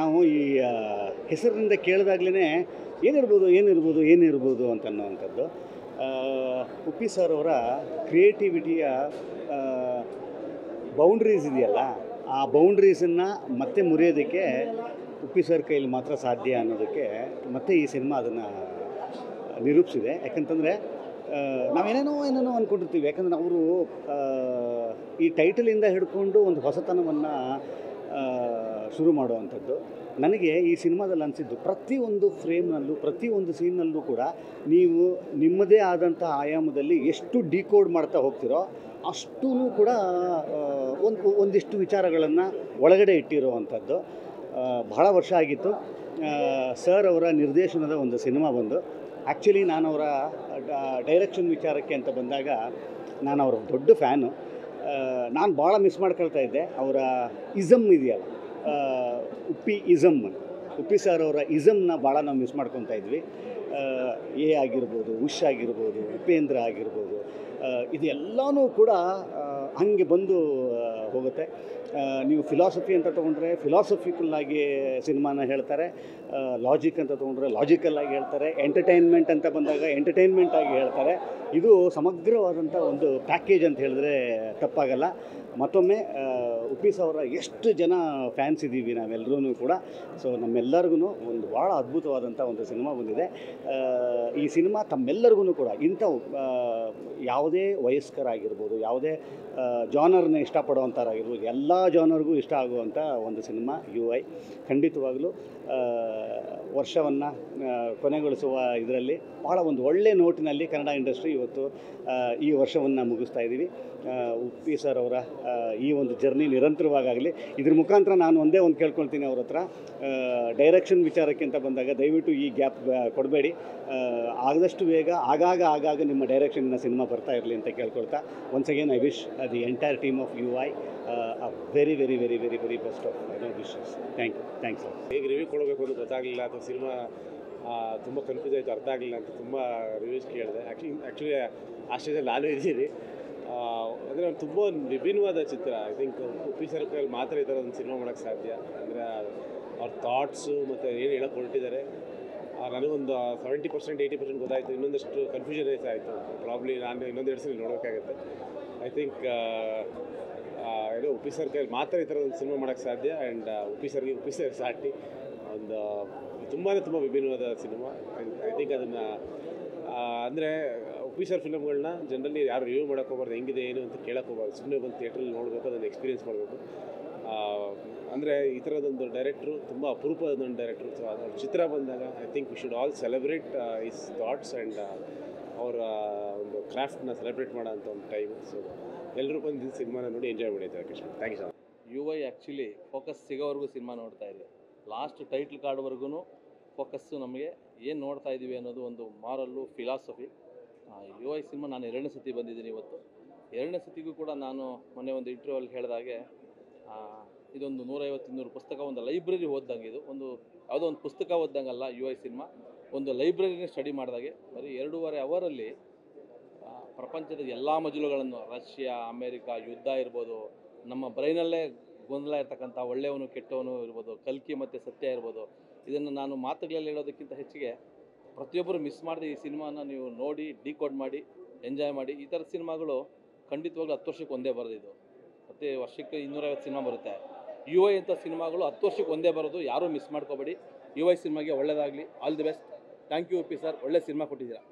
ನಾವು ಈ ಹೆಸರಿನಿಂದ ಕೇಳಿದಾಗ್ಲೇ ಏನಿರ್ಬೋದು ಅಂತ ಅನ್ನೋವಂಥದ್ದು. ಆ, ಉಪ್ಪಿ ಸರ್ ಅವರ ಕ್ರಿಯೇಟಿವಿಟಿಯ ಬೌಂಡ್ರೀಸ್ ಇದೆಯಲ್ಲ, ಆ ಬೌಂಡ್ರೀಸನ್ನು ಮತ್ತೆ ಮುರಿಯೋದಕ್ಕೆ ಉಪ್ಪಿ ಸರ್ ಕೈಲಿ ಮಾತ್ರ ಸಾಧ್ಯ ಅನ್ನೋದಕ್ಕೆ ಮತ್ತೆ ಈ ಸಿನಿಮಾ ಅದನ್ನು ನಿರೂಪಿಸಿದೆ. ಯಾಕಂತಂದರೆ ನಾವೇನೇನೋ ಅಂದ್ಕೊಂಡಿರ್ತೀವಿ. ಯಾಕಂದರೆ ಅವರು ಈ ಟೈಟಲಿಂದ ಹಿಡ್ಕೊಂಡು ಒಂದು ಹೊಸತನವನ್ನು ಶುರು ಮಾಡುವಂಥದ್ದು. ನನಗೆ ಈ ಸಿನಿಮಾದಲ್ಲಿ ಅನಿಸಿದ್ದು, ಪ್ರತಿಯೊಂದು ಫ್ರೇಮ್ನಲ್ಲೂ ಪ್ರತಿಯೊಂದು ಸೀನ್ನಲ್ಲೂ ಕೂಡ ನೀವು ನಿಮ್ಮದೇ ಆದಂಥ ಆಯಾಮದಲ್ಲಿ ಎಷ್ಟು ಡಿಕೋಡ್ ಮಾಡ್ತಾ ಹೋಗ್ತಿರೋ ಅಷ್ಟೂ ಕೂಡ ಒಂದಿಷ್ಟು ವಿಚಾರಗಳನ್ನು ಒಳಗಡೆ ಇಟ್ಟಿರುವಂಥದ್ದು. ಬಹಳ ವರ್ಷ ಆಗಿತ್ತು ಸರ್ ಅವರ ನಿರ್ದೇಶನದ ಒಂದು ಸಿನಿಮಾ ಬಂದು. ಆ್ಯಕ್ಚುಲಿ ನಾನು ಅವರ ಡೈರೆಕ್ಷನ್ ವಿಚಾರಕ್ಕೆ ಅಂತ ಬಂದಾಗ ನಾನು ಅವರ ದೊಡ್ಡ ಫ್ಯಾನು. ನಾನು ಭಾಳ ಮಿಸ್ ಮಾಡ್ಕೊಳ್ತಾ ಇದ್ದೆ ಅವರ ಇಸಮ್ ಇದೆಯಲ್ಲ, ಉಪ್ಪಿ ಸರ್ ಅವರ ಇಸಮ್ನ ಭಾಳ ನಾವು ಮಿಸ್ ಮಾಡ್ಕೊತಾ ಇದ್ವಿ. ಆಗಿರ್ಬೋದು, ಉಷ್ ಆಗಿರ್ಬೋದು, ಉಪೇಂದ್ರ ಆಗಿರ್ಬೋದು, ಇದೆಲ್ಲನೂ ಕೂಡ ಹಾಗೆ ಬಂದು ಹೋಗುತ್ತೆ. ನೀವು ಫಿಲಾಸಫಿ ಅಂತ ತೊಗೊಂಡ್ರೆ ಫಿಲಾಸಫಿಕಲ್ಲಾಗಿ ಸಿನಿಮಾನ ಹೇಳ್ತಾರೆ, ಲಾಜಿಕ್ ಅಂತ ತೊಗೊಂಡ್ರೆ ಲಾಜಿಕಲ್ಲಾಗಿ ಹೇಳ್ತಾರೆ, ಎಂಟರ್ಟೈನ್ಮೆಂಟ್ ಅಂತ ಬಂದಾಗ ಎಂಟರ್ಟೈನ್ಮೆಂಟ್ ಆಗಿ ಹೇಳ್ತಾರೆ. ಇದು ಸಮಗ್ರವಾದಂಥ ಒಂದು ಪ್ಯಾಕೇಜ್ ಅಂತ ಹೇಳಿದ್ರೆ ತಪ್ಪಾಗಲ್ಲ. ಮತ್ತೊಮ್ಮೆ ಉಪ್ಪಿ ಅವರ ಎಷ್ಟು ಜನ ಫ್ಯಾನ್ಸ್ ಇದ್ದೀವಿ ನಾವೆಲ್ಲರೂ ಕೂಡ. ಸೊ ನಮ್ಮೆಲ್ಲರಿಗೂ ಒಂದು ಭಾಳ ಅದ್ಭುತವಾದಂಥ ಒಂದು ಸಿನಿಮಾ ಬಂದಿದೆ. ಈ ಸಿನಿಮಾ ತಮ್ಮೆಲ್ಲರಿಗೂ ಕೂಡ ಇಂಥವು ಯಾವುದೇ ವಯಸ್ಕರಾಗಿರ್ಬೋದು, ಯಾವುದೇ ಜಾನರ್ನ ಇಷ್ಟಪಡುವಂಥವ್ರಾಗಿರ್ಬೋದು, ಎಲ್ಲ ಜಾನರ್ಗೂ ಇಷ್ಟ ಆಗುವಂಥ ಒಂದು ಸಿನಿಮಾ UI. ಖಂಡಿತವಾಗಲೂ ವರ್ಷವನ್ನು ಕೊನೆಗೊಳಿಸುವ ಇದರಲ್ಲಿ ಭಾಳ ಒಂದು ಒಳ್ಳೆಯ ನೋಟಿನಲ್ಲಿ ಕನ್ನಡ ಇಂಡಸ್ಟ್ರಿ ಇವತ್ತು ಈ ವರ್ಷವನ್ನು ಮುಗಿಸ್ತಾ ಇದ್ದೀವಿ. ಉಪ್ಪಿ ಸರ್ ಅವರ ಈ ಒಂದು ಜರ್ನಿ ನಿರಂತರವಾಗಲಿ. ಇದ್ರ ಮುಖಾಂತರ ನಾನು ಒಂದೇ ಒಂದು ಕೇಳ್ಕೊಳ್ತೀನಿ ಅವ್ರ ಹತ್ರ, ಡೈರೆಕ್ಷನ್ ವಿಚಾರಕ್ಕೆ ಅಂತ ಬಂದಾಗ ದಯವಿಟ್ಟು ಈ ಗ್ಯಾಪ್ ಕೊಡಬೇಡಿ. ಆದಷ್ಟು ಬೇಗ ಆಗಾಗ ನಿಮ್ಮ ಡೈರೆಕ್ಷನ್ನ ಸಿನಿಮಾ ಬರ್ತಾ ಇರಲಿ ಅಂತ ಕೇಳ್ಕೊಳ್ತಾ, once again I wish the entire team of UI a very very very very very best of wishes. Thanks sir. ಹೇಗೆ ರಿವ್ಯೂ ಕೊಡಬೇಕು ಅಂತ ಗೊತ್ತಾಗಲಿಲ್ಲ, ಅಥವಾ ಸಿನಿಮಾ ತುಂಬ ಕನ್ಫ್ಯೂಸ್ ಆಯಿತು, ಅರ್ಥ ಆಗಲಿಲ್ಲ ಅಂತ ತುಂಬ ರಿವ್ಯೂಸ್ ಕೇಳಿದೆ. ಆ್ಯಕ್ಚುಲಿ ಆ ಸ್ಟೇಜಲ್ಲಿ ನಾನು ಇದ್ದೀನಿ. ಅಂದರೆ ಅವ್ರು ತುಂಬ ವಿಭಿನ್ನವಾದ ಚಿತ್ರ. ಐ ಥಿಂಕ್ ಉಪ್ಪಿ ಸರ್ ಕೈಯಲ್ಲಿ ಮಾತ್ರ ಈ ಥರ ಒಂದು ಸಿನಿಮಾ ಮಾಡೋಕ್ಕೆ ಸಾಧ್ಯ. ಅಂದರೆ ಅವ್ರ ಥಾಟ್ಸು ಮತ್ತು ಏನು ಹೇಳೋಕ್ಕೆ ಹೊರಟಿದ್ದಾರೆ, ನನಗೊಂದು 70% 80% ಗೊತ್ತಾಯಿತು. ಇನ್ನೊಂದಷ್ಟು ಕನ್ಫ್ಯೂಷನ್ ಆಯಿತು. ಪ್ರಾಬ್ಲಿ ನಾನು ಇನ್ನೊಂದು 2 ಸಲ ನೋಡೋಕ್ಕಾಗುತ್ತೆ. ಐ ಥಿಂಕ್ ಏನೋ ಉಪ್ಪಿ ಸರ್ ಕೈಯಲ್ಲಿ ಮಾತ್ರ ಈ ಥರ ಒಂದು ಸಿನಿಮಾ ಮಾಡೋಕ್ಕೆ ಸಾಧ್ಯ. ಆ್ಯಂಡ್ ಉಪ್ಪಿ ಸರ್ ಸಾಟಿ ಒಂದು ತುಂಬ ವಿಭಿನ್ನವಾದ ಸಿನಿಮಾ. ಐ ಥಿಂಕ್ ಅದನ್ನು ಅಂದರೆ ಉಪ್ಪಿ ಸರ್ ಫಿಲಮ್ಗಳನ್ನ ಜನರಲಿ ಯಾರು ರಿವ್ಯೂ ಮಾಡೋಕ್ಕೆ ಹೋಗ್ಬಾರ್ದು, ಹೆಂಗಿದೆ ಏನು ಅಂತ ಕೇಳಕ್ಕೆ ಹೋಗ್ಬಾರ್ದು. ಸುಮ್ಮನೆ ಬಂದು ಥಿಯೇಟ್ರಲ್ಲಿ ನೋಡಬೇಕು, ಅದನ್ನು ಎಕ್ಸ್ಪೀರಿಯೆನ್ಸ್ ಮಾಡಬೇಕು. ಅಂದರೆ ಈ ಥರದೊಂದು ಡೈರೆಕ್ಟ್ರು ತುಂಬ ಅಪರೂಪದೊಂದು ಡೈರೆಕ್ಟ್ರು. ಸೊ ಅದರ ಚಿತ್ರ ಬಂದಾಗ I think we should all celebrate his thoughts and ಅವರ ಒಂದು ಕ್ರಾಫ್ಟ್ನ ಸೆಲೆಬ್ರೇಟ್ ಮಾಡೋ ಅಂಥ ಒಂದು ಟೈಮು. ಸೊ ಎಲ್ಲರೂ ಬಂದು ಸಿನಿಮಾನ ನೋಡಿ ಎಂಜಾಯ್ ಮಾಡಿದ್ದಾರೆ. Krishna, thank you sir. UI actually focus ಸಿಗೋವರೆಗೂ ಸಿನಿಮಾ ನೋಡ್ತಾ ಇದೆ. ಲಾಸ್ಟ್ ಟೈಟ್ಲ್ ಕಾರ್ಡ್ವರೆಗೂ ಫೋಕಸ್ಸು ನಮಗೆ ಏನು ನೋಡ್ತಾ ಇದ್ದೀವಿ ಅನ್ನೋದು ಒಂದು ಮಾರಲ್ಲು ಫಿಲಾಸಫಿ. UI ಸಿನಿಮಾ ನಾನು 2ನೇ ಸತಿ ಬಂದಿದ್ದೀನಿ ಇವತ್ತು. 2ನೇ ಸತಿಗೂ ಕೂಡ ನಾನು ಮೊನ್ನೆ ಒಂದು ಇಂಟರ್ವ್ಯೂಲ್ಲಿ ಹೇಳಿದಾಗೆ, ಇದೊಂದು 150-200 ಪುಸ್ತಕ, ಒಂದು ಲೈಬ್ರರಿ ಓದ್ದಂಗೆ. ಇದು ಒಂದು ಯಾವುದೋ ಒಂದು ಪುಸ್ತಕ ಓದ್ದಂಗಲ್ಲ UI ಸಿನಿಮಾ, ಒಂದು ಲೈಬ್ರರಿನೇ ಸ್ಟಡಿ ಮಾಡಿದಾಗೆ. ಬರೀ 2.5 ಅವರಲ್ಲಿ ಪ್ರಪಂಚದ ಎಲ್ಲ ಮಜಲುಗಳನ್ನು, ರಷ್ಯಾ, ಅಮೇರಿಕಾ, ಯುದ್ಧ ಇರ್ಬೋದು, ನಮ್ಮ ಬ್ರೈನಲ್ಲೇ ಗೊಂದಲ ಇರ್ತಕ್ಕಂಥ ಒಳ್ಳೆಯವನು ಕೆಟ್ಟವನು ಇರ್ಬೋದು, ಕಲ್ಕಿ ಮತ್ತು ಸತ್ಯ ಇರ್ಬೋದು, ಇದನ್ನು ನಾನು ಮಾತುಗಳಲ್ಲಿ ಹೇಳೋದಕ್ಕಿಂತ ಹೆಚ್ಚಿಗೆ ಪ್ರತಿಯೊಬ್ಬರು ಮಿಸ್ ಮಾಡದೆ ಈ ಸಿನಿಮಾನ ನೀವು ನೋಡಿ ಡಿಕೋಡ್ ಮಾಡಿ ಎಂಜಾಯ್ ಮಾಡಿ. ಈ ಥರದ ಸಿನಿಮಾಗಳು ಖಂಡಿತವಾಗ್ಲೂ 10 ವರ್ಷಕ್ಕೆ ಒಂದೇ ಬರೋದಿದು. ಮತ್ತು ವರ್ಷಕ್ಕೆ 250 ಸಿನಿಮಾ ಬರುತ್ತೆ. UI ಅಂತ ಸಿನಿಮಾಗಳು 10 ವರ್ಷಕ್ಕೆ ಒಂದೇ ಬರೋದು. ಯಾರೂ ಮಿಸ್ ಮಾಡ್ಕೋಬೇಡಿ. UI ಸಿನಿಮಾಗೆ ಒಳ್ಳೆಯದಾಗಲಿ. All the best. Thank you Uppi sir, ಒಳ್ಳೆ ಸಿನಿಮಾ ಕೊಟ್ಟಿದ್ದೀರಾ.